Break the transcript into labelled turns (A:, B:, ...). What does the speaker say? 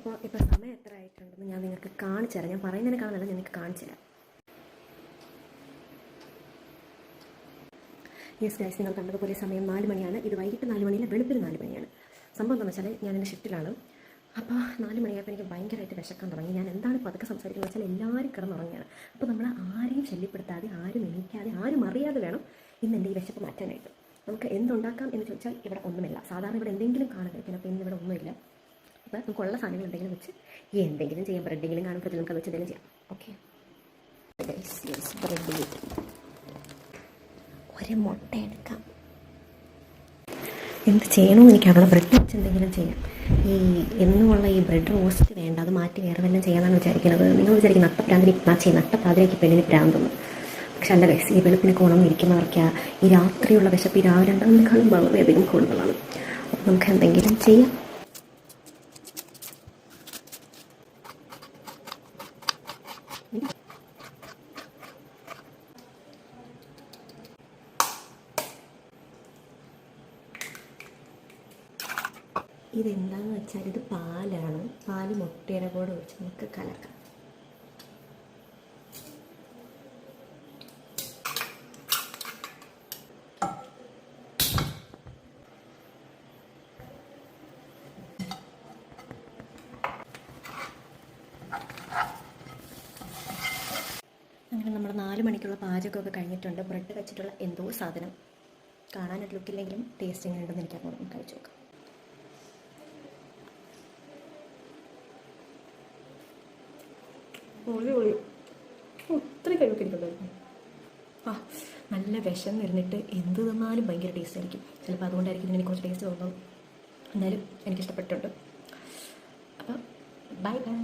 A: അപ്പോൾ ഇപ്പോൾ സമയം എത്ര ആയിട്ടുണ്ടെന്ന് ഞാൻ നിങ്ങൾക്ക് കാണിച്ചു തരാം. ഞാൻ പറയുന്നതിനേക്കാളല്ല ഞാൻ നിങ്ങൾക്ക് കാണിച്ചു തരാം. യെസ് ഗൈസ്, നിങ്ങൾ കണ്ടതുപോലെ സമയം 4 മണിയാണ്. ഇത് വൈകിട്ട് 4 മണിയിലെ വെളുപ്പിൽ 4 മണിയാണ്. സംഭവം എന്താണെന്ന് വെച്ചാൽ ഞാൻ എൻ്റെ ഷിഫ്റ്റിലാണ്. അപ്പോൾ 4 മണിയായപ്പോൾ എനിക്ക് ഭയങ്കരമായിട്ട് വിശക്കാൻ തുടങ്ങി. ഞാൻ എന്താണ് ഇപ്പോൾ അതൊക്കെ സംസാരിക്കുന്നത് വെച്ചാൽ എല്ലാവരും കിടന്നുറങ്ങിയാണ്. അപ്പോൾ നമ്മൾ ആരെയും ശല്യപ്പെടുത്താതെ, ആരും എണീക്കാതെ, ആരും അറിയാതെ വേണം ഇന്ന് എൻ്റെ ഈ വിശപ്പ് മാറ്റാനായിട്ട്. നമുക്ക് എന്തുണ്ടാക്കാം എന്ന് ചോദിച്ചാൽ ഇവിടെ ഒന്നുമില്ല. സാധാരണ ഇവിടെ എന്തെങ്കിലും കാണാൻ കഴിക്കും. അപ്പോൾ ഇന്ന് ഇവിടെ ഒന്നുമില്ല. അപ്പോൾ നമുക്കുള്ള സാധനങ്ങൾ എന്തെങ്കിലും വെച്ച് എന്തെങ്കിലും ചെയ്യാം. ബ്രെഡെങ്കിലും കാണും, ഫ്രിഡ്ജിൽ നമുക്ക് വെച്ച് എന്തെങ്കിലും ചെയ്യാം. ഓക്കെ ബ്രെഡ് ഒരു മുട്ട എടുക്കാം. എന്ത് ചെയ്യണമെന്ന് എനിക്കവിടെ ബ്രെഡ് വെച്ച് എന്തെങ്കിലും ചെയ്യാം. ഈ എന്നുമുള്ള ഈ ബ്രെഡ് റോസ്റ്റ് വേണ്ട, അത് മാറ്റി വേറെ വല്ലതും ചെയ്യാമെന്നാണ് വിചാരിക്കുന്നത്. നിങ്ങൾ വിചാരിക്കും നട്ടപ്പാതിരയ്ക്ക് പെണ്ണിന് പ്രാന്തെന്ന്. പക്ഷെ അല്ല ഗൈസ്, ഈ വെളുപ്പിനൊക്കെ ഉണർന്നിരിക്കുന്നവർക്ക് ഈ രാത്രിയുള്ള വിശപ്പ് ഈ രാവിലെ ഉണ്ടാകുന്നതിനേക്കാളും വളരെയധികം കൂടുതലാണ്. അപ്പോൾ നമുക്ക് എന്തെങ്കിലും ചെയ്യാം. ഇതെന്താണെന്ന് വെച്ചാൽ ഇത് പാലാണ്. പാല് മുട്ടയുടെ കൂടെ ഒഴിച്ച് നമുക്ക് കലക്കാം. അങ്ങനെ നമ്മുടെ 4 മണിക്കുള്ള പാചകമൊക്കെ കഴിഞ്ഞിട്ടുണ്ട്. ബ്രെഡ് വെച്ചിട്ടുള്ള എന്തോ സാധനം കാണാനൊരു ലുക്കില്ലെങ്കിലും ടേസ്റ്റ് എങ്ങനെ ഉണ്ടെന്ന് എനിക്കറിയാം. കഴിച്ചു നോക്കാം. ഒത്തിരി കഴിവൊക്കെ ഇരിക്കുന്നുണ്ടായിരുന്നു. നല്ല വിഷം വരുന്നിട്ട് എന്ത് തന്നാലും ഭയങ്കര ടേസ്റ്റ് ആയിരിക്കും. ചിലപ്പോൾ അതുകൊണ്ടായിരിക്കും ഇതിന് കുറച്ച് ടേസ്റ്റ് തോന്നുന്നത്. എന്നാലും എനിക്കിഷ്ടപ്പെട്ടിട്ടുണ്ട്. അപ്പോൾ ബൈ ബൈ.